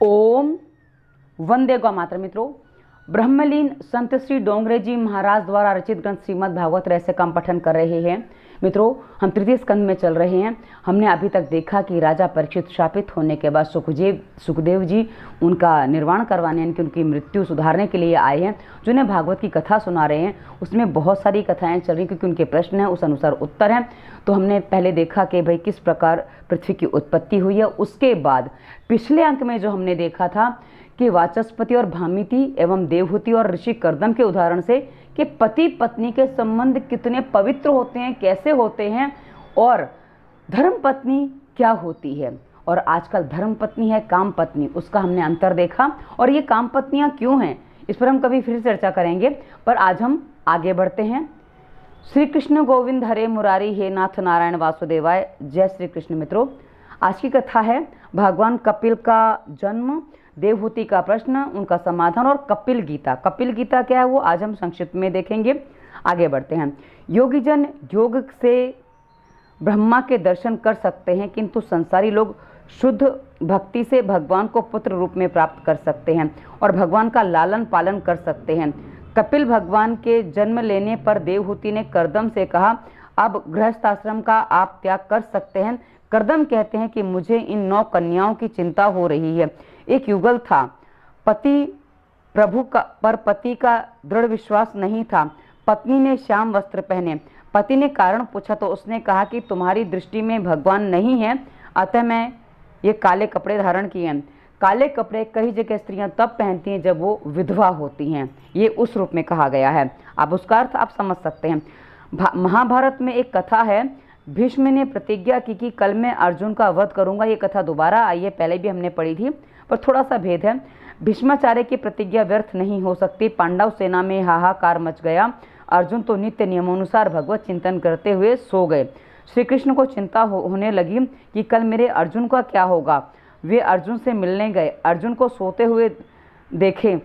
ओम वंदे गौ मातर। मित्रों, ब्रह्मलीन संत श्री डोंगरे जी महाराज द्वारा रचित ग्रंथ श्रीमद् भागवत रहस्य का हम पठन कर रहे हैं। मित्रों, हम तृतीय स्कंद में चल रहे हैं। हमने अभी तक देखा कि राजा परीक्षित शापित होने के बाद सुखदेव जी उनका निर्वाण करवाने यानी कि उनकी मृत्यु सुधारने के लिए आए हैं, जो उन्हें भागवत की कथा सुना रहे हैं। उसमें बहुत सारी कथाएं चल रही क्योंकि उनके प्रश्न हैं, उस अनुसार उत्तर हैं। तो हमने पहले देखा कि भाई किस प्रकार पृथ्वी की उत्पत्ति हुई है। उसके बाद पिछले अंक में जो हमने देखा था कि वाचस्पति और भामिति एवं देवहूति और ऋषि कर्दम के उदाहरण से कि पति पत्नी के संबंध कितने पवित्र होते हैं, कैसे होते हैं, और धर्म पत्नी क्या होती है। और आजकल धर्म पत्नी है काम पत्नी, उसका हमने अंतर देखा। और ये काम पत्नियां क्यों हैं इस पर हम कभी फिर चर्चा करेंगे, पर आज हम आगे बढ़ते हैं। श्री कृष्ण गोविंद हरे मुरारी, हे नाथ नारायण वासुदेवाय, जय श्री कृष्ण। मित्रों, आज की कथा है भगवान कपिल का जन्म, देवहूति का प्रश्न, उनका समाधान और कपिल गीता। कपिल गीता क्या है वो आज हम संक्षिप्त में देखेंगे। आगे बढ़ते हैं। योगी जन योग से ब्रह्मा के दर्शन कर सकते हैं, किंतु संसारी लोग शुद्ध भक्ति से भगवान को पुत्र रूप में प्राप्त कर सकते हैं और भगवान का लालन पालन कर सकते हैं। कपिल भगवान के जन्म लेने पर देवहूति ने कर्दम से कहा, अब गृहस्थाश्रम का आप त्याग कर सकते हैं। कर्दम कहते हैं कि मुझे इन 9 कन्याओं की चिंता हो रही है। एक युगल था, पति का दृढ़ विश्वास नहीं था। पत्नी ने श्याम वस्त्र पहने। पति ने कारण पूछा तो उसने कहा कि तुम्हारी दृष्टि में भगवान नहीं है, अतः मैं ये काले कपड़े धारण किए हैं। काले कपड़े कई जगह स्त्रियां तब पहनती हैं जब वो विधवा होती हैं, ये उस रूप में कहा गया है। अब उसका अर्थ आप समझ सकते हैं। महाभारत में एक कथा है, भीष्म ने प्रतिज्ञा की कि कल मैं अर्जुन का वध करूंगा। ये कथा दोबारा आई है, पहले भी हमने पढ़ी थी, पर थोड़ा सा भेद है। भीष्माचार्य की प्रतिज्ञा व्यर्थ नहीं हो सकती। पांडव सेना में हाहाकार मच गया। अर्जुन तो नित्य नियमानुसार भगवत चिंतन करते हुए सो गए। श्री कृष्ण को चिंता होने लगी कि कल मेरे अर्जुन का क्या होगा। वे अर्जुन से मिलने गए। अर्जुन को सोते हुए देखे।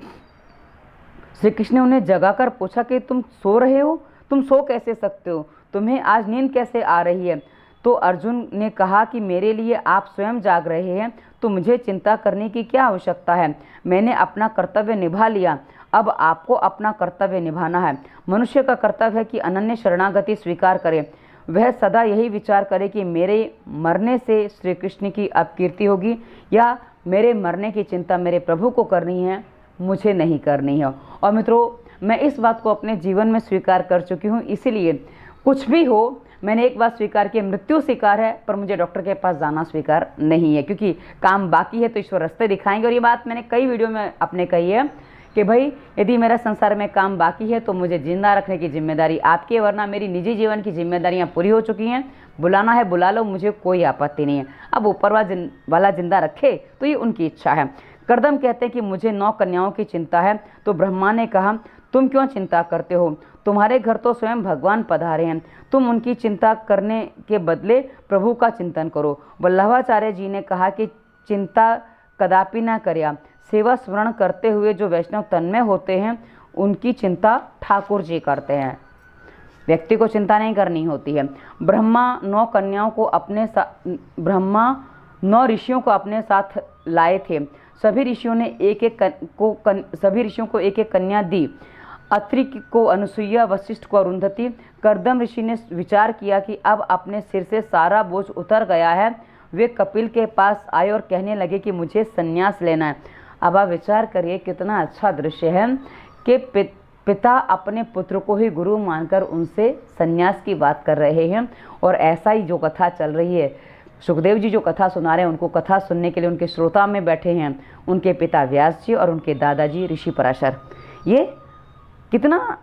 श्री कृष्ण ने उन्हें जगाकर पूछा कि तुम सो रहे हो, तुम सो कैसे सकते हो, तुम्हें आज नींद कैसे आ रही है। तो अर्जुन ने कहा कि मेरे लिए आप स्वयं जाग रहे हैं, तो मुझे चिंता करने की क्या आवश्यकता है। मैंने अपना कर्तव्य निभा लिया, अब आपको अपना कर्तव्य निभाना है। मनुष्य का कर्तव्य है कि अनन्य शरणागति स्वीकार करे। वह सदा यही विचार करे कि मेरे मरने से श्री कृष्ण की अपकीर्ति होगी या मेरे मरने की चिंता मेरे प्रभु को करनी है, मुझे नहीं करनी है। और मित्रों, मैं इस बात को अपने जीवन में स्वीकार कर चुकी हूँ, इसीलिए कुछ भी हो मैंने एक बात स्वीकार की, मृत्यु स्वीकार है, पर मुझे डॉक्टर के पास जाना स्वीकार नहीं है, क्योंकि काम बाकी है तो ईश्वर रास्ते दिखाएंगे। और ये बात मैंने कई वीडियो में अपने कही है कि भाई यदि मेरा संसार में काम बाकी है तो मुझे जिंदा रखने की जिम्मेदारी आपकी है, वरना मेरी निजी जीवन की जिम्मेदारियां पूरी हो चुकी हैं। बुलाना है बुला लो, मुझे कोई आपत्ति नहीं है। अब ऊपर वाला जिंदा रखे तो ये उनकी इच्छा है। कर्दम कहते हैं कि मुझे 9 कन्याओं की चिंता है। तो ब्रह्मा ने कहा, तुम क्यों चिंता करते हो, तुम्हारे घर तो स्वयं भगवान पधारे हैं, तुम उनकी चिंता करने के बदले प्रभु का चिंतन करो। वल्लभाचार्य जी ने कहा कि चिंता कदापि न कर्या, सेवा स्मरण करते हुए जो वैष्णव तन्मय होते हैं उनकी चिंता ठाकुर जी करते हैं, व्यक्ति को चिंता नहीं करनी होती है। ब्रह्मा 9 ऋषियों को अपने साथ लाए थे। सभी ऋषियों को एक एक कन्या दी। अत्रि को अनुसुईया, वशिष्ठ को अरुंधति। कर्दम ऋषि ने विचार किया कि अब अपने सिर से सारा बोझ उतर गया है। वे कपिल के पास आए और कहने लगे कि मुझे संन्यास लेना है। अब आप विचार करिए कितना अच्छा दृश्य है कि पिता अपने पुत्र को ही गुरु मानकर उनसे संन्यास की बात कर रहे हैं। और ऐसा ही जो कथा चल रही है, सुखदेव जी जो कथा सुना रहे हैं, उनको कथा सुनने के लिए उनके श्रोता में बैठे हैं उनके पिता व्यास जी और उनके दादाजी ऋषि पराशर। ये कितना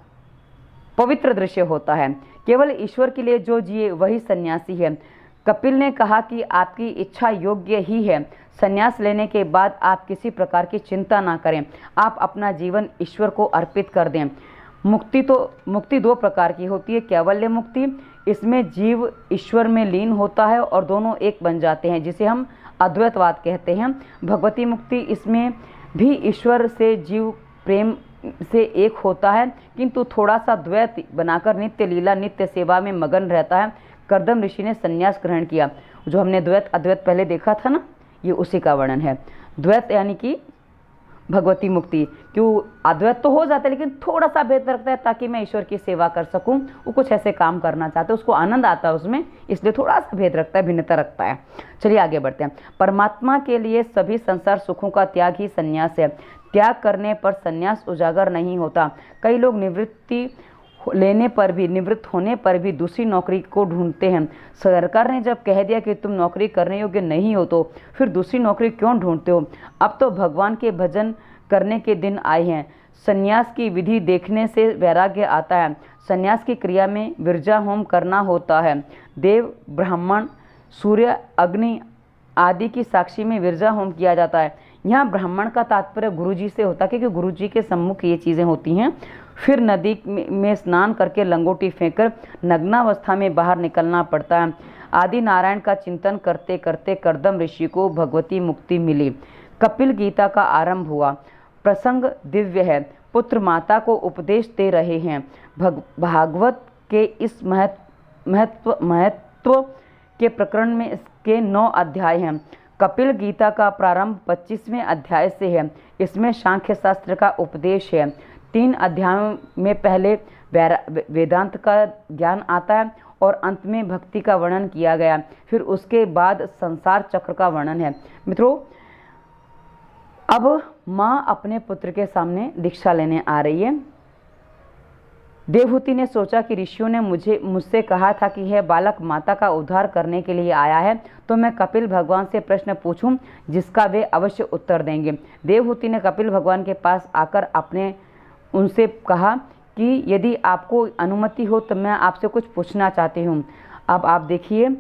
पवित्र दृश्य होता है। केवल ईश्वर के लिए जो जिए वही सन्यासी है। कपिल ने कहा कि आपकी इच्छा योग्य ही है। संन्यास लेने के बाद आप किसी प्रकार की चिंता ना करें, आप अपना जीवन ईश्वर को अर्पित कर दें। मुक्ति 2 प्रकार की होती है। कैवल्य मुक्ति, इसमें जीव ईश्वर में लीन होता है और दोनों एक बन जाते हैं, जिसे हम अद्वैतवाद कहते हैं। भगवती मुक्ति, इसमें भी ईश्वर से जीव प्रेम से एक होता है, किंतु थोड़ा सा द्वैत बनाकर नित्य लीला नित्य सेवा में मगन रहता है। कर्दम ऋषि ने संन्यास ग्रहण किया। जो हमने द्वैत अद्वैत पहले देखा था ना, ये उसी का वर्णन है। द्वैत यानी कि भगवती मुक्ति, क्यों अद्वैत तो हो जाता है लेकिन थोड़ा सा भेद रखता है ताकि मैं ईश्वर की सेवा कर सकूं, वो कुछ ऐसे काम करना चाहते हैं, उसको आनंद आता है उसमें, इसलिए थोड़ा सा भेद रखता है, भिन्नता रखता है। चलिए आगे बढ़ते हैं। परमात्मा के लिए सभी संसार सुखों का त्याग ही संन्यास है। त्याग करने पर संन्यास उजागर नहीं होता। कई लोग निवृत्ति लेने पर भी, निवृत्त होने पर भी दूसरी नौकरी को ढूंढते हैं। सरकार ने जब कह दिया कि तुम नौकरी करने योग्य नहीं हो तो फिर दूसरी नौकरी क्यों ढूंढते हो? अब तो भगवान के भजन करने के दिन आए हैं। संन्यास की विधि देखने से वैराग्य आता है। संन्यास की क्रिया में विरजा होम करना होता है। देव, ब्राह्मण, सूर्य, अग्नि आदि की साक्षी में विरजा होम किया जाता है। यहाँ ब्राह्मण का तात्पर्य गुरुजी से होता है, क्योंकि गुरुजी के सम्मुख ये चीज़ें होती हैं। फिर नदी में स्नान करके लंगोटी फेंककर नग्नावस्था में बाहर निकलना पड़ता है। आदि नारायण का चिंतन करते करते कर्दम ऋषि को भगवती मुक्ति मिली। कपिल गीता का आरंभ हुआ। प्रसंग दिव्य है। पुत्र माता को उपदेश दे रहे हैं। भागवत के इस महत्व के प्रकरण में इसके 9 अध्याय हैं। कपिल गीता का प्रारंभ 25वें अध्याय से है। इसमें सांख्य शास्त्र का उपदेश है। 3 अध्यायों में पहले वेदांत का ज्ञान आता है और अंत में भक्ति का वर्णन किया गया। फिर उसके बाद संसार चक्र का वर्णन है। मित्रों, अब माँ अपने पुत्र के सामने दीक्षा लेने आ रही है। देवहूति ने सोचा कि ऋषियों ने मुझसे कहा था कि यह बालक माता का उद्धार करने के लिए आया है, तो मैं कपिल भगवान से प्रश्न पूछूं जिसका वे अवश्य उत्तर देंगे। देवहूति ने कपिल भगवान के पास आकर उनसे कहा कि यदि आपको अनुमति हो तो मैं आपसे कुछ पूछना चाहती हूँ। अब आप देखिए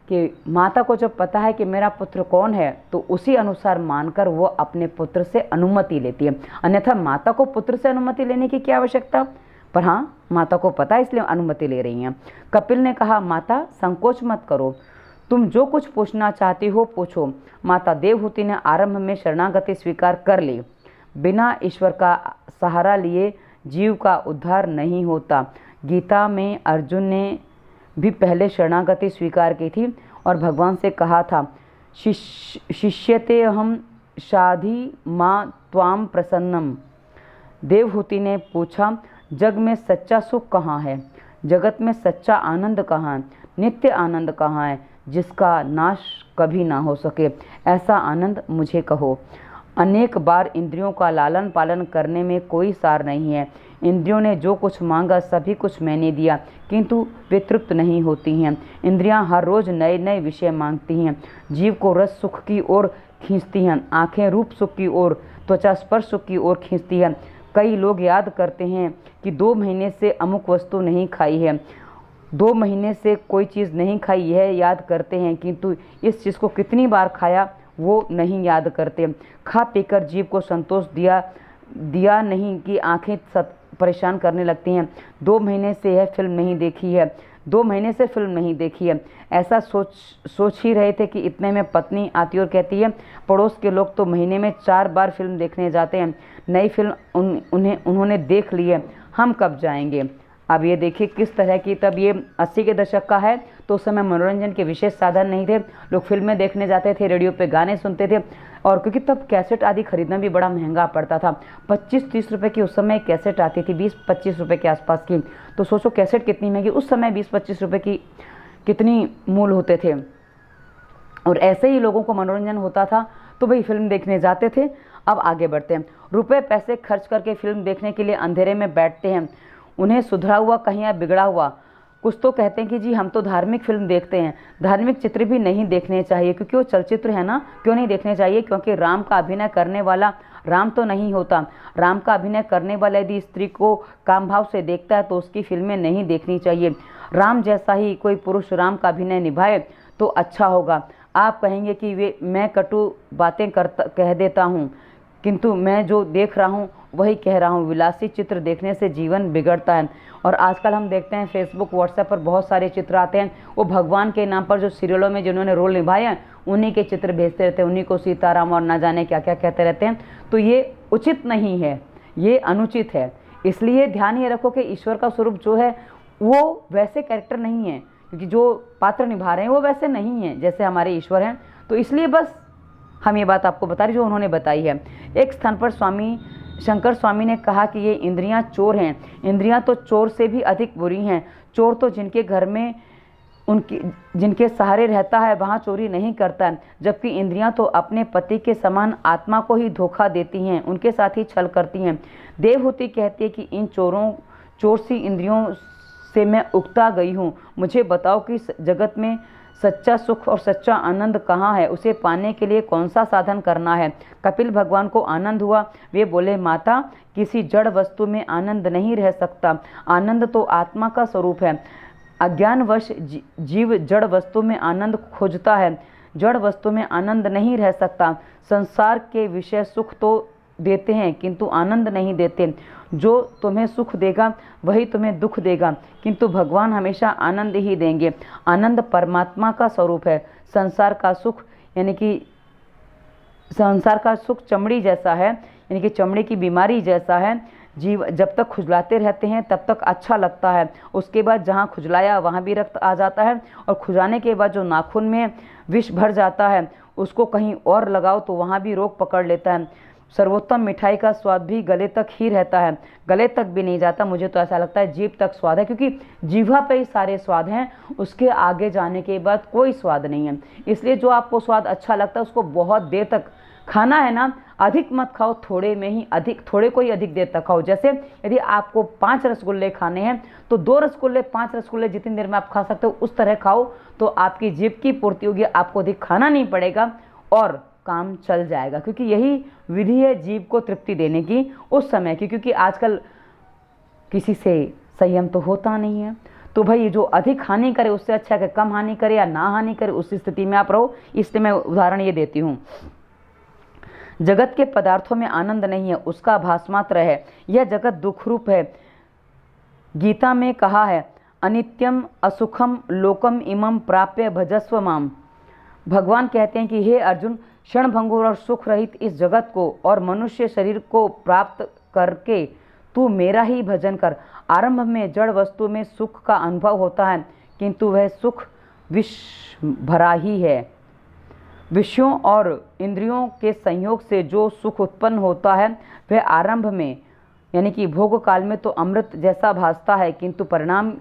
कि माता को जब पता है कि मेरा पुत्र कौन है तो उसी अनुसार मानकर वो अपने पुत्र से अनुमति लेती है। अन्यथा माता को पुत्र से अनुमति लेने की क्या आवश्यकता, पर हाँ, माता को पता है इसलिए अनुमति ले रही हैं। कपिल ने कहा, माता संकोच मत करो, तुम जो कुछ पूछना चाहती हो पूछो। माता देवहूति ने आरंभ में शरणागति स्वीकार कर ली। बिना ईश्वर का सहारा लिए जीव का उद्धार नहीं होता। गीता में अर्जुन ने भी पहले शरणागति स्वीकार की थी और भगवान से कहा था, शिष्यते अहम शाधि मां त्वाम प्रसन्नम। देवहूति ने पूछा, जग में सच्चा सुख कहाँ है? जगत में सच्चा आनंद कहाँ है? नित्य आनंद कहाँ है जिसका नाश कभी ना हो सके? ऐसा आनंद मुझे कहो। अनेक बार इंद्रियों का लालन पालन करने में कोई सार नहीं है। इंद्रियों ने जो कुछ मांगा सभी कुछ मैंने दिया, किंतु वे तृप्त नहीं होती हैं। इंद्रियां हर रोज नए नए विषय मांगती हैं। जीव को रस सुख की ओर खींचती हैं, आंखें रूप सुख की ओर, त्वचा स्पर्श सुख की ओर खींचती हैं। कई लोग याद करते हैं कि 2 महीने से अमुक वस्तु नहीं खाई है, 2 महीने से कोई चीज़ नहीं खाई, यह याद करते हैं, किंतु इस चीज़ को कितनी बार खाया वो नहीं याद करते। खा पीकर जीव को संतोष दिया नहीं कि आंखें परेशान करने लगती हैं। 2 महीने से यह फिल्म नहीं देखी है, 2 महीने से फिल्म नहीं देखी है। ऐसा सोच ही रहे थे कि इतने में पत्नी आती और कहती है, पड़ोस के लोग तो महीने में 4 बार फिल्म देखने जाते हैं, नई फिल्म उन्होंने देख ली है, हम कब जाएंगे? अब ये देखिए किस तरह की, तब ये 80 के दशक का है तो उस समय मनोरंजन के विशेष साधन नहीं थे। लोग फिल्में देखने जाते थे, रेडियो पे गाने सुनते थे, और क्योंकि तब कैसेट आदि खरीदना भी बड़ा महंगा पड़ता था। 25-30 रुपए की उस समय कैसेट आती थी, 20-25 रुपए के आसपास की। तो सोचो कैसेट कितनी महंगी, उस समय 20-25 रुपए की कितनी मूल होते थे। और ऐसे ही लोगों को मनोरंजन होता था तो भाई फिल्म देखने जाते थे। अब आगे बढ़ते हैं। रुपए पैसे खर्च करके फिल्म देखने के लिए अंधेरे में बैठते हैं। उन्हें सुधरा हुआ कहीं या बिगड़ा हुआ, कुछ तो कहते हैं कि जी हम तो धार्मिक फिल्म देखते हैं। धार्मिक चित्र भी नहीं देखने चाहिए, क्योंकि वो चलचित्र है ना, क्यों नहीं देखने चाहिए? क्योंकि राम का अभिनय करने वाला राम तो नहीं होता। राम का अभिनय करने वाला यदि स्त्री को काम भाव से देखता है तो उसकी फिल्में नहीं देखनी चाहिए। राम जैसा ही कोई पुरुष राम का अभिनय निभाए तो अच्छा होगा। आप कहेंगे कि मैं कटु बातें कह देता हूँ, किंतु मैं जो देख रहा हूँ वही कह रहा हूँ। विलासी चित्र देखने से जीवन बिगड़ता है। और आजकल हम देखते हैं फेसबुक व्हाट्सएप पर बहुत सारे चित्र आते हैं, वो भगवान के नाम पर जो सीरियलों में जिन्होंने रोल निभाए हैं उन्हीं के चित्र भेजते रहते हैं, उन्हीं को सीताराम और ना जाने क्या क्या कहते रहते हैं। तो ये उचित नहीं है, ये अनुचित है। इसलिए ध्यान ये रखो कि ईश्वर का स्वरूप जो है वो वैसे कैरेक्टर नहीं है, क्योंकि जो पात्र निभा रहे हैं वो वैसे नहीं है जैसे हमारे ईश्वर हैं। तो इसलिए बस हम ये बात आपको बता रहे जो उन्होंने बताई है। एक स्थान पर शंकर स्वामी ने कहा कि ये इंद्रियां चोर हैं। इंद्रियां तो चोर से भी अधिक बुरी हैं। चोर तो जिनके घर में जिनके सहारे रहता है वहाँ चोरी नहीं करता है, जबकि इंद्रियां तो अपने पति के समान आत्मा को ही धोखा देती हैं, उनके साथ ही छल करती हैं। देवहूति कहती है कि इन चोर सी इंद्रियों से मैं उकता गई हूँ। मुझे बताओ कि जगत में सच्चा सुख और सच्चा आनंद कहाँ है, उसे पाने के लिए कौन सा साधन करना है। कपिल भगवान को आनंद हुआ। वे बोले, माता, किसी जड़ वस्तु में आनंद नहीं रह सकता। आनंद तो आत्मा का स्वरूप है। अज्ञानवश जीव जड़ वस्तु में आनंद खोजता है। जड़ वस्तु में आनंद नहीं रह सकता। संसार के विषय सुख तो देते हैं किंतु आनंद नहीं देते। जो तुम्हें सुख देगा वही तुम्हें दुख देगा, किंतु भगवान हमेशा आनंद ही देंगे। आनंद परमात्मा का स्वरूप है। संसार का सुख चमड़ी जैसा है, यानी कि चमड़ी की बीमारी जैसा है। जीव जब तक खुजलाते रहते हैं तब तक अच्छा लगता है, उसके बाद जहाँ खुजलाया वहाँ भी रक्त आ जाता है, और खुजाने के बाद जो नाखून में विष भर जाता है उसको कहीं और लगाओ तो वहाँ भी रोग पकड़ लेता है। सर्वोत्तम मिठाई का स्वाद भी गले तक ही रहता है, गले तक भी नहीं जाता। मुझे तो ऐसा लगता है जीभ तक स्वाद है, क्योंकि जीभा पे ही सारे स्वाद हैं, उसके आगे जाने के बाद कोई स्वाद नहीं है। इसलिए जो आपको स्वाद अच्छा लगता है उसको बहुत देर तक खाना है ना, अधिक मत खाओ, थोड़े में ही थोड़े को ही अधिक देर तक खाओ। जैसे यदि आपको 5 रसगुल्ले खाने हैं तो 2 रसगुल्ले 5 रसगुल्ले जितनी देर में आप खा सकते हो उस तरह खाओ, तो आपकी जीभ की पूर्ति होगी, आपको अधिक खाना नहीं पड़ेगा और काम चल जाएगा। क्योंकि यही विधि है जीभ को तृप्ति देने की उस समय की, क्योंकि आजकल किसी से संयम तो होता नहीं है। तो भाई जो अधिक हानि करे उससे अच्छा है कि कम हानि करे या ना हानि करे, उस स्थिति में आप रहो। इसलिए मैं उदाहरण ये देती हूँ। जगत के पदार्थों में आनंद नहीं है, उसका भास मात्र है। यह जगत दुख रूप है। गीता में कहा है, अनित्यम असुखम लोकम इमं प्राप्य भजस्व माम। भगवान कहते हैं कि हे अर्जुन, क्षणभंगुर और सुख रहित इस जगत को और मनुष्य शरीर को प्राप्त करके तू मेरा ही भजन कर। आरंभ में जड़ वस्तु में सुख का अनुभव होता है, किंतु वह सुख विष भरा ही है। विषयों और इंद्रियों के संयोग से जो सुख उत्पन्न होता है वह आरंभ में यानी कि भोग काल में तो अमृत जैसा भासता है, किंतु परिणाम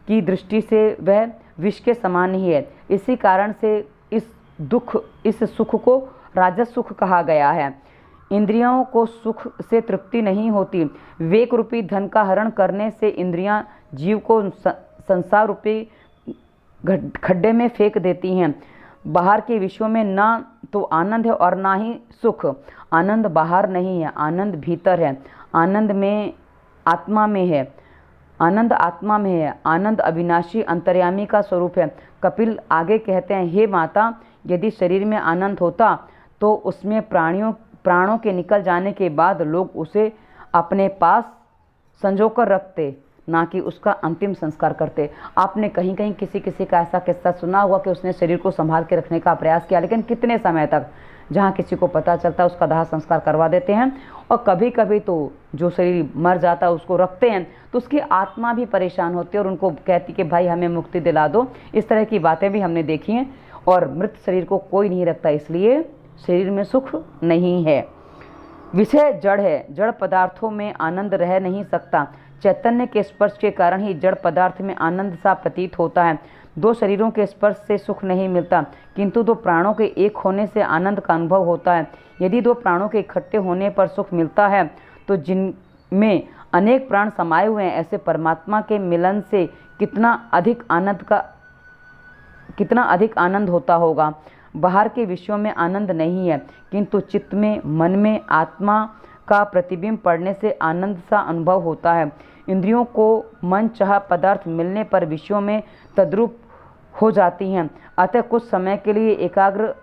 की दृष्टि से वह विष के समान ही है। इसी कारण से इस सुख को राजस सुख कहा गया है। इंद्रियों को सुख से तृप्ति नहीं होती। विवेक रूपी धन का हरण करने से इंद्रियां जीव को संसार रूपी खड्डे में फेंक देती हैं। बाहर के विषयों में ना तो आनंद है और ना ही सुख। आनंद बाहर नहीं है, आनंद भीतर है। आनंद आत्मा में है। आनंद अविनाशी अंतर्यामी का स्वरूप है। कपिल आगे कहते हैं, हे माता, यदि शरीर में आनंद होता तो उसमें प्राणों के निकल जाने के बाद लोग उसे अपने पास संजोकर रखते, ना कि उसका अंतिम संस्कार करते। आपने कहीं कहीं किसी का ऐसा किस्सा सुना होगा कि उसने शरीर को संभाल के रखने का प्रयास किया, लेकिन कितने समय तक, जहाँ किसी को पता चलता है उसका दाह संस्कार करवा देते हैं। और कभी कभी तो जो शरीर मर जाता है उसको रखते हैं तो उसकी आत्मा भी परेशान होती है और उनको कहती कि भाई हमें मुक्ति दिला दो। इस तरह की बातें भी हमने देखी हैं। और मृत शरीर को कोई नहीं रखता, इसलिए शरीर में सुख नहीं है। विषय जड़ है, जड़ पदार्थों में आनंद रह नहीं सकता। चैतन्य के स्पर्श के कारण ही जड़ पदार्थ में आनंद सा प्रतीत होता है। 2 शरीरों के स्पर्श से सुख नहीं मिलता, किंतु 2 प्राणों के एक होने से आनंद का अनुभव होता है। यदि 2 प्राणों के इकट्ठे होने पर सुख मिलता है तो जिनमें अनेक प्राण समाये हुए हैं, ऐसे परमात्मा के मिलन से कितना अधिक आनंद होता होगा। बाहर के विषयों में आनंद नहीं है, किंतु चित्त में, मन में आत्मा का प्रतिबिंब पड़ने से आनंद सा अनुभव होता है। इंद्रियों को मन चाह पदार्थ मिलने पर विषयों में तद्रूप हो जाती हैं, अतः कुछ समय के लिए एकाग्र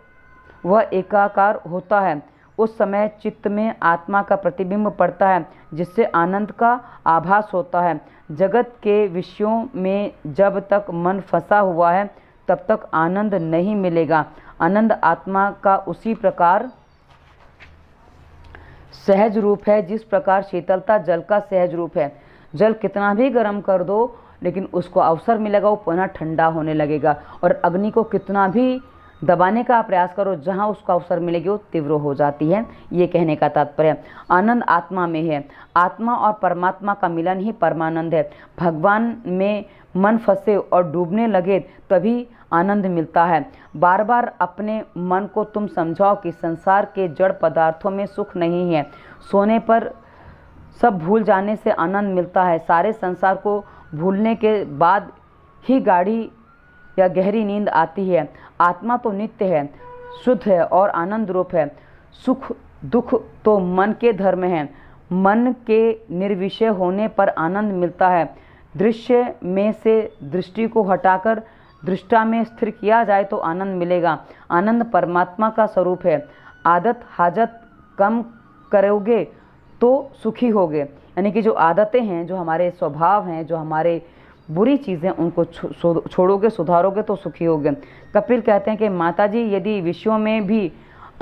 व एकाकार होता है। उस समय चित्त में आत्मा का प्रतिबिंब पड़ता है, जिससे आनंद का आभास होता है। जगत के विषयों में जब तक मन फंसा हुआ है तब तक आनंद नहीं मिलेगा। आनंद आत्मा का उसी प्रकार सहज रूप है जिस प्रकार शीतलता जल का सहज रूप है। जल कितना भी गर्म कर दो, लेकिन उसको अवसर मिलेगा वो पुनः ठंडा होने लगेगा। और अग्नि को कितना भी दबाने का प्रयास करो, जहाँ उसका अवसर मिलेगी वो तीव्र हो जाती है। ये कहने का तात्पर्य आनंद आत्मा में है। आत्मा और परमात्मा का मिलन ही परमानंद है। भगवान में मन फंसे और डूबने लगे तभी आनंद मिलता है। बार बार अपने मन को तुम समझाओ कि संसार के जड़ पदार्थों में सुख नहीं है। सोने पर सब भूल जाने से आनंद मिलता है। सारे संसार को भूलने के बाद ही गाढ़ी या गहरी नींद आती है। आत्मा तो नित्य है, शुद्ध है और आनंद रूप है। सुख दुख तो मन के धर्म हैं। मन के निर्विषय होने पर आनंद मिलता है। दृश्य में से दृष्टि को हटाकर दृष्टा में स्थिर किया जाए तो आनंद मिलेगा। आनंद परमात्मा का स्वरूप है। आदत हाजत कम करोगे तो सुखी होगे। यानी कि जो आदतें हैं, जो हमारे स्वभाव हैं, जो हमारे बुरी चीज़ें, उनको छोड़ोगे, सुधारोगे तो सुखी होगे। कपिल कहते हैं कि माताजी, यदि विषयों में भी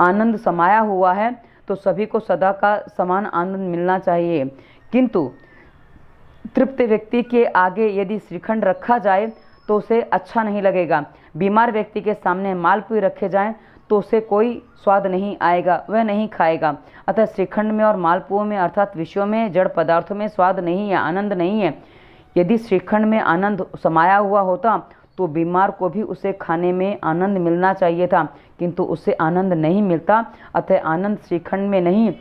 आनंद समाया हुआ है तो सभी को सदा का समान आनंद मिलना चाहिए, किंतु तृप्त व्यक्ति के आगे यदि श्रीखंड रखा जाए तो उसे अच्छा नहीं लगेगा। बीमार व्यक्ति के सामने मालपुए रखे जाएं तो उसे कोई स्वाद नहीं आएगा, वह नहीं खाएगा। अतः श्रीखंड में और मालपुओं में अर्थात विषयों में, जड़ पदार्थों में स्वाद नहीं है, आनंद नहीं है। यदि श्रीखंड में आनंद समाया हुआ होता तो बीमार को भी उसे खाने में आनंद मिलना चाहिए था, किंतु उसे आनंद नहीं मिलता। अतः आनंद श्रीखंड में नहीं।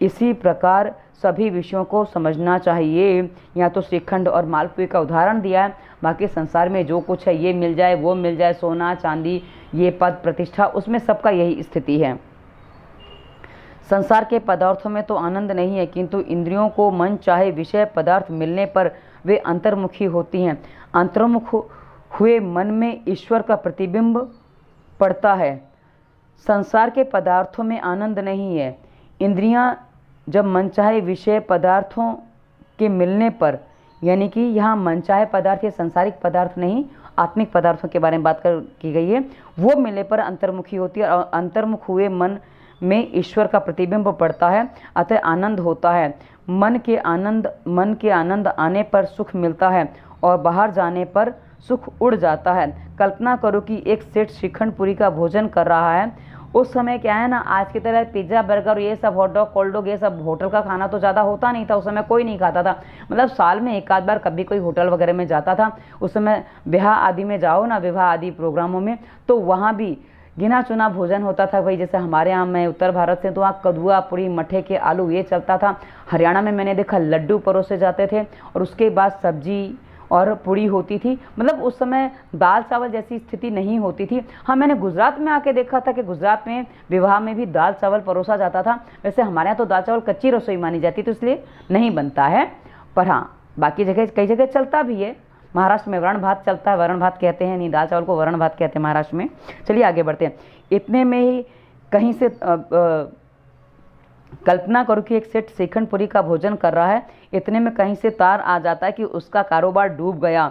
इसी प्रकार सभी विषयों को समझना चाहिए। यहाँ तो श्रीखंड और मालपुए का उदाहरण दिया है। बाकी संसार में जो कुछ है, ये मिल जाए वो मिल जाए, सोना चांदी, ये पद प्रतिष्ठा, उसमें सबका यही स्थिति है। संसार के पदार्थों में तो आनंद नहीं है, किंतु इंद्रियों को मन चाहे विषय पदार्थ मिलने पर वे अंतर्मुखी होती हैं। अंतर्मुख हुए मन में ईश्वर का प्रतिबिंब पड़ता है। संसार के पदार्थों में आनंद नहीं है। इंद्रियां जब मनचाहे विषय पदार्थों के मिलने पर, यानी कि यहाँ मनचाहे पदार्थ या संसारिक पदार्थ नहीं, आत्मिक पदार्थों के बारे में बात की गई है, वो मिलने पर अंतर्मुखी होती है और अंतर्मुख हुए मन में ईश्वर का प्रतिबिंब पड़ता है। अतः आनंद होता है। मन के आनंद आने पर सुख मिलता है और बाहर जाने पर सुख उड़ जाता है। कल्पना करो कि एक सेठ श्रीखंड पुरी का भोजन कर रहा है। उस समय क्या है ना, आज की तरह पिज्ज़ा बर्गर ये सब हॉट डॉग कोल्ड डॉग ये सब होटल का खाना तो ज़्यादा होता नहीं था। उस समय कोई नहीं खाता था। मतलब साल में एक आध बार कभी कोई होटल वगैरह में जाता था। उस समय ब्याह आदि में जाओ ना, विवाह आदि प्रोग्रामों में, तो वहाँ भी गिना चुना भोजन होता था। भाई जैसे हमारे यहाँ, मैं उत्तर भारत से, तो वहाँ कदुआ पूरी, मठे के आलू ये चलता था। हरियाणा में मैंने देखा लड्डू परोसे जाते थे और उसके बाद सब्जी और पूड़ी होती थी। मतलब उस समय दाल चावल जैसी स्थिति नहीं होती थी। हाँ, मैंने गुजरात में आके देखा था कि गुजरात में विवाह में भी दाल चावल परोसा जाता था। वैसे हमारे यहाँ तो दाल चावल कच्ची रसोई मानी जाती तो इसलिए नहीं बनता है, पर हाँ बाकी जगह कई जगह चलता भी है। महाराष्ट्र में वरण भात चलता है, वरण भात कहते हैं, नहीं दाल चावल को वरण भात कहते हैं महाराष्ट्र में। चलिए आगे बढ़ते हैं। इतने में ही कहीं से कल्पना करो कि एक सेठ श्रीखंड पुरी का भोजन कर रहा है। इतने में कहीं से तार आ जाता है कि उसका कारोबार डूब गया।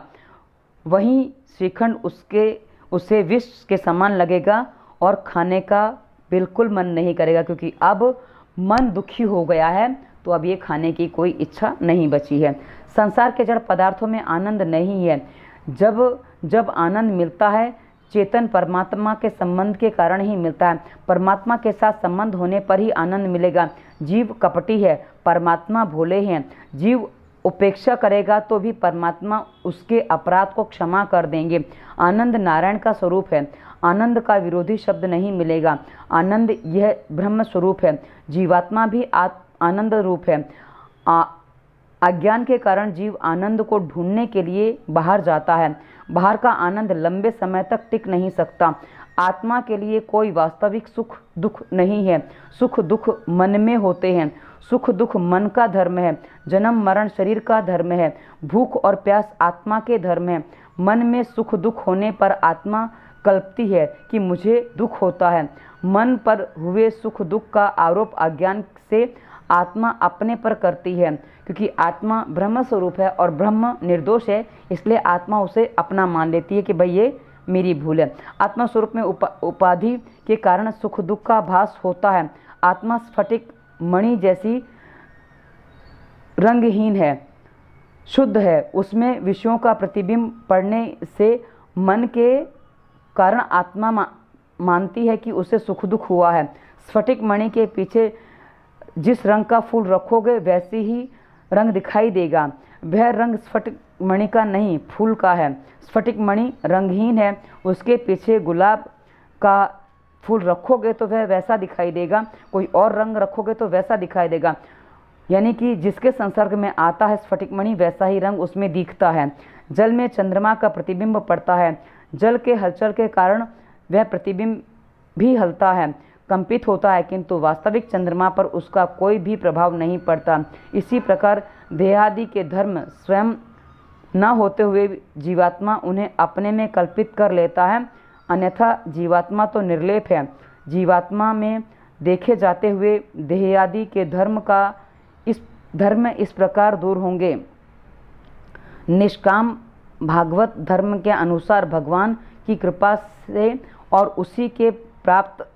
वहीं श्रीखंड उसे विष के समान लगेगा और खाने का बिल्कुल मन नहीं करेगा, क्योंकि अब मन दुखी हो गया है, तो अब ये खाने की कोई इच्छा नहीं बची है। संसार के जड़ पदार्थों में आनंद नहीं है। जब आनंद मिलता है, चेतन परमात्मा के संबंध के कारण ही मिलता है। परमात्मा के साथ संबंध होने पर ही आनंद मिलेगा। जीव कपटी है, परमात्मा भोले हैं। जीव उपेक्षा करेगा तो भी परमात्मा उसके अपराध को क्षमा कर देंगे। आनंद नारायण का स्वरूप है। आनंद का विरोधी शब्द नहीं मिलेगा। आनंद यह ब्रह्म स्वरूप है। जीवात्मा भी आनंद रूप है। अज्ञान के कारण जीव आनंद को ढूंढने के लिए बाहर जाता है। बाहर का आनंद लंबे समय तक टिक नहीं सकता। आत्मा के लिए कोई वास्तविक सुख दुख नहीं है। सुख दुख मन में होते हैं। सुख दुख मन का धर्म है। जन्म मरण शरीर का धर्म है। भूख और प्यास आत्मा के धर्म है। मन में सुख दुख होने पर आत्मा कल्पती है कि मुझे दुख होता है। मन पर हुए सुख दुख का आरोप अज्ञान से आत्मा अपने पर करती है, क्योंकि आत्मा ब्रह्म स्वरूप है और ब्रह्म निर्दोष है, इसलिए आत्मा उसे अपना मान लेती है कि भाई ये मेरी भूल है। आत्मा स्वरूप में उपाधि के कारण सुख दुख का भास होता है। आत्मा स्फटिक मणि जैसी रंगहीन है, शुद्ध है। उसमें विषयों का प्रतिबिंब पड़ने से मन के कारण आत्मा मानती है कि उसे सुख दुख हुआ है। स्फटिक मणि के पीछे जिस रंग का फूल रखोगे वैसे ही रंग दिखाई देगा। वह रंग स्फटिक मणि का नहीं, फूल का है। स्फटिक मणि रंगहीन है, उसके पीछे गुलाब का फूल रखोगे तो वह वैसा दिखाई देगा, कोई और रंग रखोगे तो वैसा दिखाई देगा। यानी कि जिसके संसर्ग में आता है स्फटिक मणि वैसा ही रंग उसमें दिखता है। जल में चंद्रमा का प्रतिबिंब पड़ता है, जल के हलचल के कारण वह प्रतिबिंब भी हलता है, कंपित होता है, किंतु वास्तविक चंद्रमा पर उसका कोई भी प्रभाव नहीं पड़ता। इसी प्रकार देहादि के धर्म स्वयं न होते हुए जीवात्मा उन्हें अपने में कल्पित कर लेता है, अन्यथा जीवात्मा तो निर्लेप है। जीवात्मा में देखे जाते हुए देहादि के धर्म इस प्रकार दूर होंगे। निष्काम भागवत धर्म के अनुसार भगवान की कृपा से और उसी के प्राप्त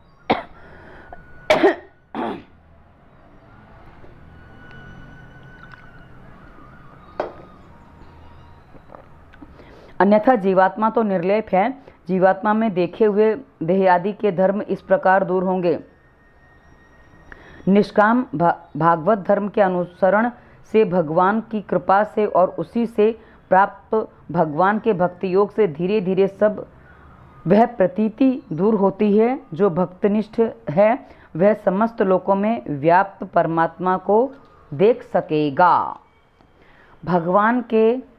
अन्यथा जीवात्मा तो निर्लेप है। जीवात्मा में देखे हुए देह आदि के धर्म इस प्रकार दूर होंगे। निष्काम भागवत धर्म के अनुसरण से भगवान की कृपा से और उसी से प्राप्त भगवान के भक्ति योग से धीरे धीरे सब वह प्रतीति दूर होती है। जो भक्तनिष्ठ है वह समस्त लोकों में व्याप्त परमात्मा को देख सकेगा। भगवान के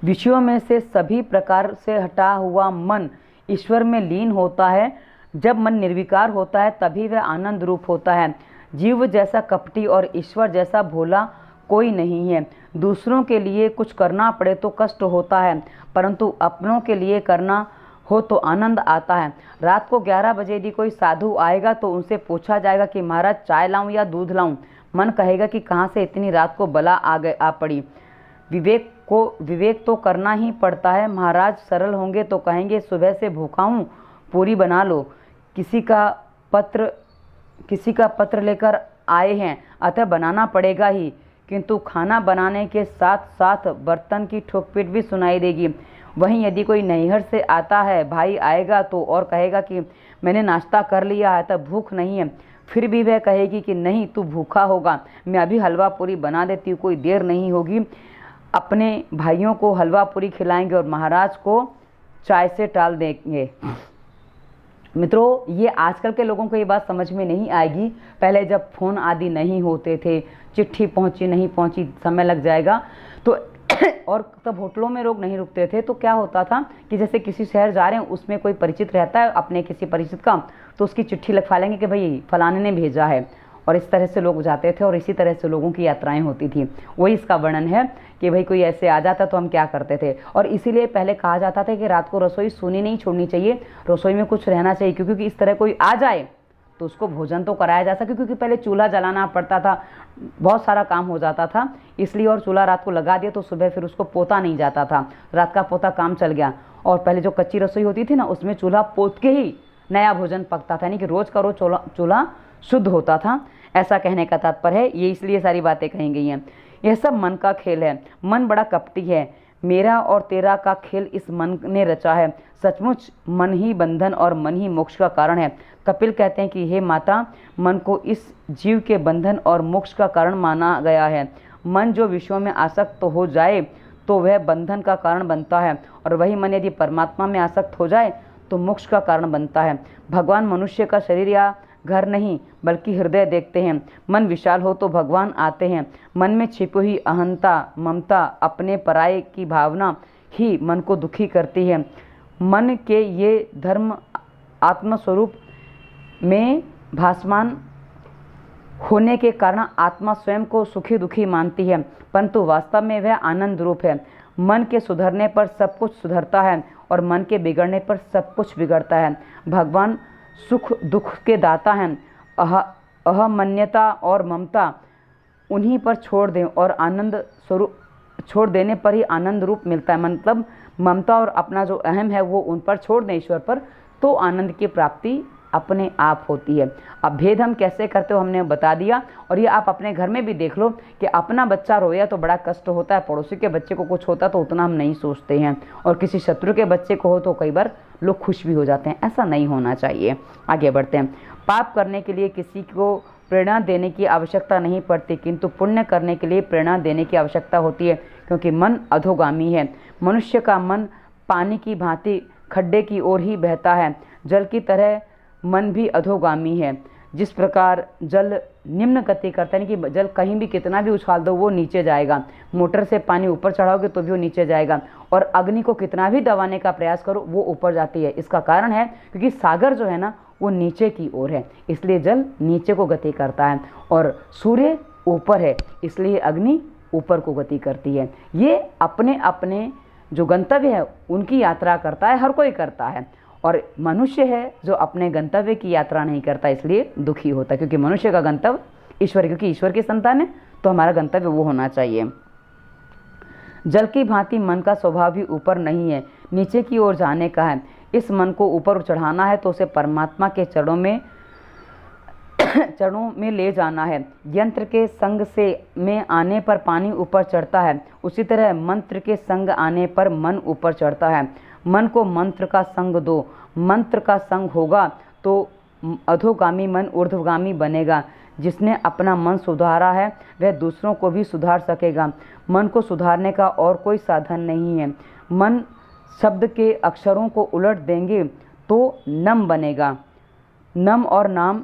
विषयों में से सभी प्रकार से हटा हुआ मन ईश्वर में लीन होता है। जब मन निर्विकार होता है तभी वह आनंद रूप होता है। जीव जैसा कपटी और ईश्वर जैसा भोला कोई नहीं है। दूसरों के लिए कुछ करना पड़े तो कष्ट होता है, परंतु अपनों के लिए करना हो तो आनंद आता है। रात को 11 बजे यदि कोई साधु आएगा तो उनसे पूछा जाएगा कि महाराज चाय लाऊं या दूध लाऊं। मन कहेगा कि कहाँ से इतनी रात को बला आ पड़ी। विवेक तो करना ही पड़ता है। महाराज सरल होंगे तो कहेंगे सुबह से भूखा हूँ, पूरी बना लो। किसी का पत्र लेकर आए हैं अतः बनाना पड़ेगा ही, किंतु खाना बनाने के साथ साथ बर्तन की ठोक-पीट भी सुनाई देगी। वहीं यदि कोई नैहर से आता है, भाई आएगा तो और कहेगा कि मैंने नाश्ता कर लिया है तब भूख नहीं है, फिर भी वह कहेगी कि नहीं तू भूखा होगा, मैं अभी हलवा पूरी बना देती हूँ, कोई देर नहीं होगी। अपने भाइयों को हलवा पूरी खिलाएंगे और महाराज को चाय से टाल देंगे। मित्रों, ये आजकल के लोगों को ये बात समझ में नहीं आएगी। पहले जब फ़ोन आदि नहीं होते थे, चिट्ठी पहुंची नहीं पहुंची समय लग जाएगा, तो और तब होटलों में लोग नहीं रुकते थे, तो क्या होता था कि जैसे किसी शहर जा रहे हैं, उसमें कोई परिचित रहता है अपने किसी परिचित का, तो उसकी चिट्ठी लिखवा लेंगे कि भाई फलाने ने भेजा है, और इस तरह से लोग जाते थे और इसी तरह से लोगों की यात्राएं होती थी। वही इसका वर्णन है कि भाई कोई ऐसे आ जाता तो हम क्या करते थे। और इसीलिए पहले कहा जाता था कि रात को रसोई सूनी नहीं छोड़नी चाहिए, रसोई में कुछ रहना चाहिए, क्योंकि इस तरह कोई आ जाए तो उसको भोजन तो कराया जा सके, क्योंकि पहले चूल्हा जलाना पड़ता था, बहुत सारा काम हो जाता था इसलिए। और चूल्हा रात को लगा दिया तो सुबह फिर उसको पोता नहीं जाता था, रात का पोता काम चल गया। और पहले जो कच्ची रसोई होती थी ना, उसमें चूल्हा पोत के ही नया भोजन पकता था, यानी कि रोज़ का रोज चूल्हा शुद्ध होता था। ऐसा कहने का तात्पर्य है, ये इसलिए सारी बातें कही गई हैं। यह सब मन का खेल है। मन बड़ा कपटी है। मेरा और तेरा का खेल इस मन ने रचा है। सचमुच मन ही बंधन और मन ही मोक्ष का कारण है। कपिल कहते हैं कि हे माता, मन को इस जीव के बंधन और मोक्ष का कारण माना गया है। मन जो विषयों में आसक्त हो जाए तो वह बंधन का कारण बनता है, और वही मन यदि परमात्मा में आसक्त हो जाए तो मोक्ष का कारण बनता है। भगवान मनुष्य का शरीर या घर नहीं बल्कि हृदय देखते हैं। मन विशाल हो तो भगवान आते हैं। मन में छिपी हुई अहंता, ममता, अपने पराये की भावना ही मन को दुखी करती है। मन के ये धर्म आत्मस्वरूप में भासमान होने के कारण आत्मा स्वयं को सुखी दुखी मानती है, परंतु वास्तव में वह आनंद रूप है। मन के सुधरने पर सब कुछ सुधरता है और मन के बिगड़ने पर सब कुछ बिगड़ता है। भगवान सुख दुख के दाता हैं। अहमन्यता और ममता उन्हीं पर छोड़ दें और आनंद स्वरूप छोड़ देने पर ही आनंद रूप मिलता है। मतलब ममता और अपना जो अहम है वो उन पर छोड़ दें, ईश्वर पर, तो आनंद की प्राप्ति अपने आप होती है। अब भेद हम कैसे करते हो हमने बता दिया, और ये आप अपने घर में भी देख लो कि अपना बच्चा रोया तो बड़ा कष्ट होता है, पड़ोसी के बच्चे को कुछ होता तो उतना हम नहीं सोचते हैं, और किसी शत्रु के बच्चे को हो तो कई बार लोग खुश भी हो जाते हैं। ऐसा नहीं होना चाहिए। आगे बढ़ते हैं। पाप करने के लिए किसी को प्रेरणा देने की आवश्यकता नहीं पड़ती, किंतु पुण्य करने के लिए प्रेरणा देने की आवश्यकता होती है, क्योंकि मन अधोगामी है। मनुष्य का मन पानी की भांति खड्डे की ओर ही बहता है। जल की तरह मन भी अधोगामी है। जिस प्रकार जल निम्न गति करता है, कि जल कहीं भी कितना भी उछाल दो वो नीचे जाएगा, मोटर से पानी ऊपर चढ़ाओगे तो भी वो नीचे जाएगा, और अग्नि को कितना भी दबाने का प्रयास करो वो ऊपर जाती है। इसका कारण है क्योंकि सागर जो है ना वो नीचे की ओर है, इसलिए जल नीचे को गति करता है, और सूर्य ऊपर है इसलिए अग्नि ऊपर को गति करती है। ये अपने अपने जो गंतव्य है उनकी यात्रा करता है, हर कोई करता है, और मनुष्य है जो अपने गंतव्य की यात्रा नहीं करता, इसलिए दुखी होता है, क्योंकि मनुष्य का गंतव्य ईश्वर, क्योंकि ईश्वर की संतान है तो हमारा गंतव्य वो होना चाहिए। जल की भांति मन का स्वभाव भी ऊपर नहीं है, नीचे की ओर जाने का है। इस मन को ऊपर चढ़ाना है तो उसे परमात्मा के चरणों में ले जाना है। यंत्र के संग से में आने पर पानी ऊपर चढ़ता है, उसी तरह मंत्र के संग आने पर मन ऊपर चढ़ता है। मन को मंत्र का संग दो, मंत्र का संग होगा तो अधोगामी मन ऊर्ध्वगामी बनेगा। जिसने अपना मन सुधारा है वह दूसरों को भी सुधार सकेगा। मन को सुधारने का और कोई साधन नहीं है। मन शब्द के अक्षरों को उलट देंगे तो नम बनेगा। नम और नाम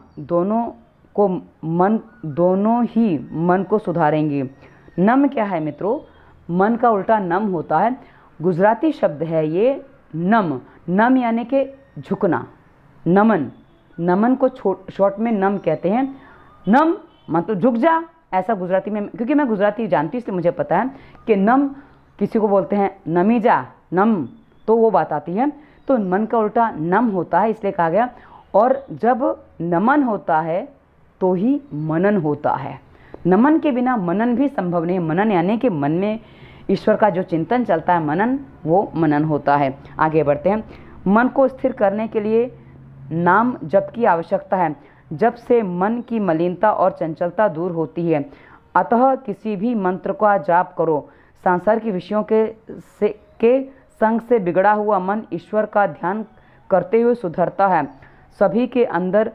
दोनों ही मन को सुधारेंगे। नम क्या है मित्रों? मन का उल्टा नम होता है। गुजराती शब्द है ये नम। नम यानी कि झुकना, नमन। नमन को शॉर्ट में नम कहते हैं। नम मतलब झुक जा, ऐसा गुजराती में, क्योंकि मैं गुजराती जानती इसलिए मुझे पता है कि नम किसी को बोलते हैं नमी जा, नम, तो वो बात आती है। तो मन का उल्टा नम होता है, इसलिए कहा गया। और जब नमन होता है तो ही मनन होता है। नमन के बिना मनन भी संभव नहीं है। मनन यानी कि मन में ईश्वर का जो चिंतन चलता है, मनन, वो मनन होता है। आगे बढ़ते हैं। मन को स्थिर करने के लिए नाम जप की आवश्यकता है। जप से मन की मलिनता और चंचलता दूर होती है। अतः किसी भी मंत्र का जाप करो। सांसार के विषयों के संग से बिगड़ा हुआ मन ईश्वर का ध्यान करते हुए सुधरता है। सभी के अंदर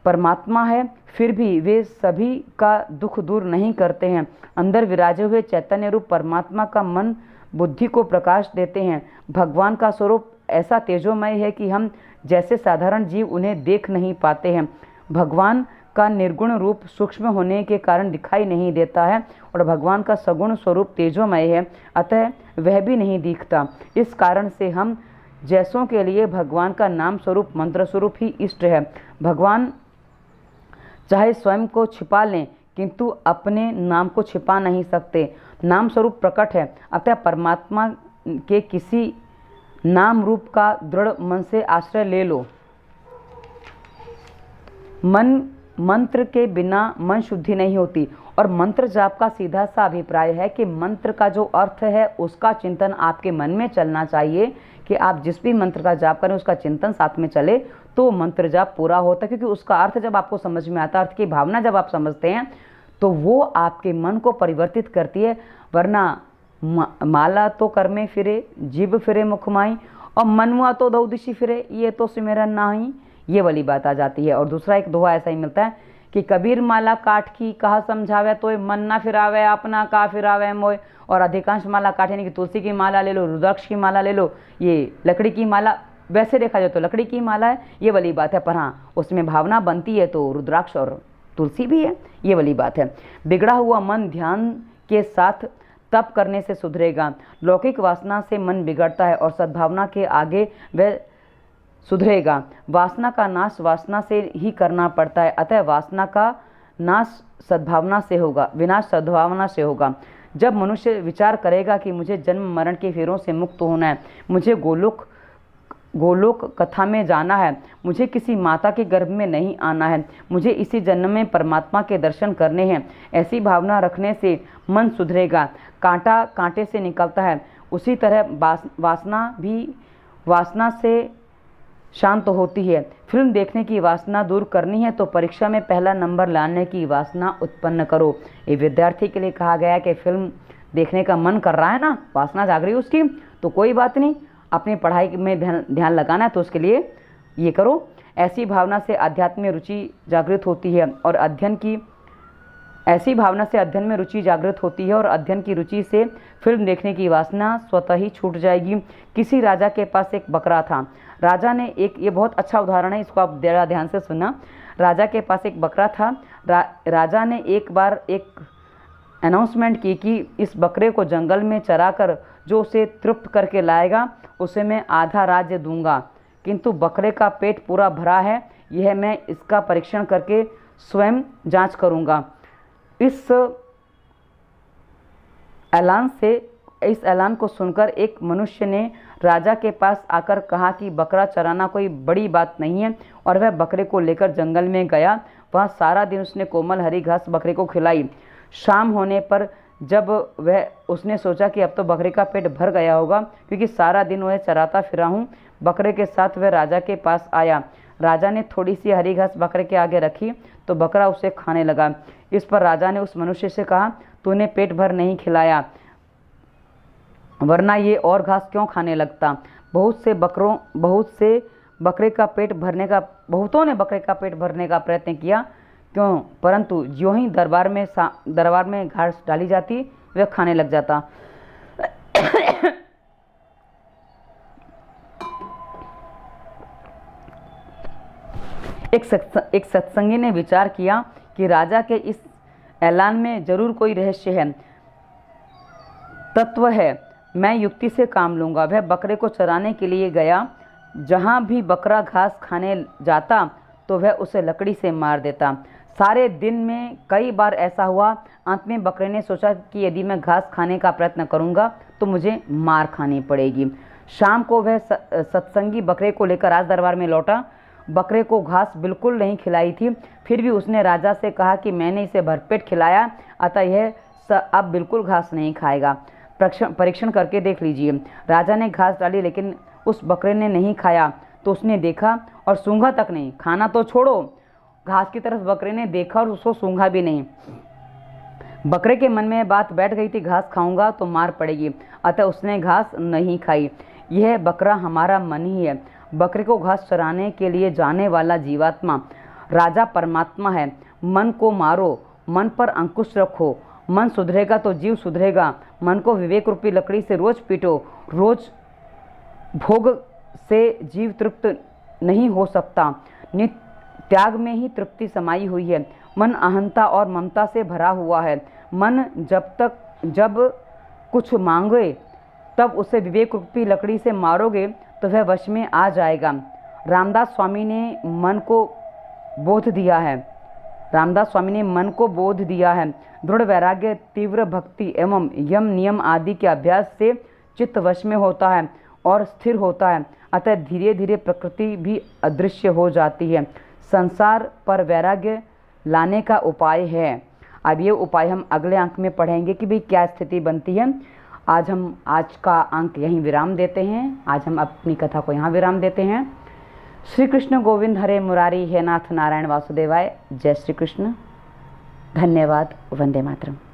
परमात्मा है, फिर भी वे सभी का दुख दूर नहीं करते हैं। अंदर विराजे हुए चैतन्य रूप परमात्मा का मन बुद्धि को प्रकाश देते हैं। भगवान का स्वरूप ऐसा तेजोमय है कि हम जैसे साधारण जीव उन्हें देख नहीं पाते हैं। भगवान का निर्गुण रूप सूक्ष्म होने के कारण दिखाई नहीं देता है, और भगवान का सगुण स्वरूप तेजोमय है, अतः वह भी नहीं दिखता। इस कारण से हम जैसों के लिए भगवान का नाम स्वरूप मंत्र स्वरूप ही इष्ट है। भगवान चाहे स्वयं को छिपा लें किंतु अपने नाम को छिपा नहीं सकते। नाम स्वरूप प्रकट है, अतः परमात्मा के किसी नाम रूप का दृढ़ मन से आश्रय ले लो। मंत्र के बिना मन शुद्धि नहीं होती। और मंत्र जाप का सीधा सा अभिप्राय है कि मंत्र का जो अर्थ है उसका चिंतन आपके मन में चलना चाहिए, कि आप जिस भी मंत्र का जाप करें उसका चिंतन साथ में चले तो मंत्र जाप पूरा होता है। क्योंकि उसका अर्थ जब आपको समझ में आता है, अर्थ की भावना जब आप समझते हैं तो वो आपके मन को परिवर्तित करती है। वरना माला तो कर में फिरे, जीभ फिरे मुख माई, और मनमुआ तो दो दिशी फिरे, ये तो सिमरन नाही, ये वाली बात आ जाती है। और दूसरा एक दोहा ऐसा ही मिलता है कि कबीर माला काठ की कहा समझावे तो मन ना फिरावे अपना का फिरावे मोय। और अधिकांश माला काट यानी कि तुलसी की माला ले लो, रुद्राक्ष की माला ले लो, ये लकड़ी की माला, वैसे देखा जाए तो लकड़ी की माला है, ये वाली बात है। पर हाँ, उसमें भावना बनती है तो रुद्राक्ष और तुलसी भी है, ये वाली बात है। बिगड़ा हुआ मन ध्यान के साथ तप करने से सुधरेगा। लौकिक वासना से मन बिगड़ता है और सद्भावना के आगे वह सुधरेगा। वासना का नाश वासना से ही करना पड़ता है, अतः वासना का नाश सद्भावना से होगा, विनाश सद्भावना से होगा। जब मनुष्य विचार करेगा कि मुझे जन्म मरण के फेरों से मुक्त होना है, मुझे गोलोक कथा में जाना है, मुझे किसी माता के गर्भ में नहीं आना है, मुझे इसी जन्म में परमात्मा के दर्शन करने हैं, ऐसी भावना रखने से मन सुधरेगा। कांटा कांटे से निकलता है, उसी तरह वासना शांत होती है। फिल्म देखने की वासना दूर करनी है तो परीक्षा में पहला नंबर लाने की वासना उत्पन्न करो। ये विद्यार्थी के लिए कहा गया कि फिल्म देखने का मन कर रहा है ना, वासना जाग रही है उसकी, तो कोई बात नहीं, अपनी पढ़ाई में ध्यान लगाना है तो उसके लिए ये करो। ऐसी भावना से अध्यात्म में रुचि जागृत होती है और अध्ययन की अध्ययन की रुचि से फिल्म देखने की वासना स्वतः ही छूट जाएगी। किसी राजा के पास एक बकरा था। राजा ने ये बहुत अच्छा उदाहरण है, इसको आप जरा ध्यान से सुनना। राजा के पास एक बकरा था। राजा ने एक बार एक अनाउंसमेंट की कि इस बकरे को जंगल में चराकर जो उसे तृप्त करके लाएगा उसे मैं आधा राज्य दूंगा, किंतु बकरे का पेट पूरा भरा है, यह मैं इसका परीक्षण करके स्वयं जांच करूंगा। इस ऐलान को सुनकर एक मनुष्य ने राजा के पास आकर कहा कि बकरा चराना कोई बड़ी बात नहीं है, और वह बकरे को लेकर जंगल में गया। वहाँ सारा दिन उसने कोमल हरी घास बकरे को खिलाई। शाम होने पर जब उसने सोचा कि अब तो बकरे का पेट भर गया होगा, क्योंकि सारा दिन वह चराता फिरा हूँ, बकरे के साथ वह राजा के पास आया। राजा ने थोड़ी सी हरी घास बकरे के आगे रखी तो बकरा उसे खाने लगा। इस पर राजा ने उस मनुष्य से कहा, तूने पेट भर नहीं खिलाया, वरना ये और घास क्यों खाने लगता। बहुतों ने बकरे का पेट भरने का प्रयत्न किया, क्यों, परंतु ज्यों ही दरबार में घास डाली जाती वह खाने लग जाता। एक सत्संगी ने विचार किया कि राजा के इस ऐलान में जरूर कोई रहस्य है, तत्व है, मैं युक्ति से काम लूँगा। वह बकरे को चराने के लिए गया। जहाँ भी बकरा घास खाने जाता तो वह उसे लकड़ी से मार देता। सारे दिन में कई बार ऐसा हुआ। अंत में बकरे ने सोचा कि यदि मैं घास खाने का प्रयत्न करूँगा तो मुझे मार खानी पड़ेगी। शाम को वह सत्संगी बकरे को लेकर राज दरबार में लौटा। बकरे को घास बिल्कुल नहीं खिलाई थी, फिर भी उसने राजा से कहा कि मैंने इसे भरपेट खिलाया, अतः यह अब बिल्कुल घास नहीं खाएगा, परीक्षण करके देख लीजिए। राजा ने घास डाली लेकिन उस बकरे ने नहीं खाया, तो उसने देखा और सूंघा तक नहीं। खाना तो छोड़ो, घास की तरफ बकरे ने देखा और उसको सूंघा भी नहीं। बकरे के मन में बात बैठ गई थी, घास खाऊंगा तो मार पड़ेगी, अतः उसने घास नहीं खाई। यह बकरा हमारा मन ही है। बकरे को घास चराने के लिए जाने वाला जीवात्मा राजा परमात्मा है। मन को मारो, मन पर अंकुश रखो, मन सुधरेगा तो जीव सुधरेगा। मन को विवेक रूपी लकड़ी से रोज पीटो। रोज भोग से जीव तृप्त नहीं हो सकता, नित्य त्याग में ही तृप्ति समाई हुई है। मन अहंता और ममता से भरा हुआ है। मन जब कुछ मांगे तब उसे विवेक रूपी लकड़ी से मारोगे तो वह वश में आ जाएगा। रामदास स्वामी ने मन को बोध दिया है। दृढ़ वैराग्य, तीव्र भक्ति एवं यम नियम आदि के अभ्यास से चित्त वश में होता है और स्थिर होता है, अतः धीरे धीरे प्रकृति भी अदृश्य हो जाती है। संसार पर वैराग्य लाने का उपाय है। अब ये उपाय हम अगले अंक में पढ़ेंगे कि भाई क्या स्थिति बनती है। आज का अंक यहीं विराम देते हैं। आज हम अपनी कथा को यहाँ विराम देते हैं। श्री कृष्ण गोविंद हरे मुरारी, हे नाथ नारायण वासुदेवाय। जय श्री कृष्ण। धन्यवाद। वंदे मातरम।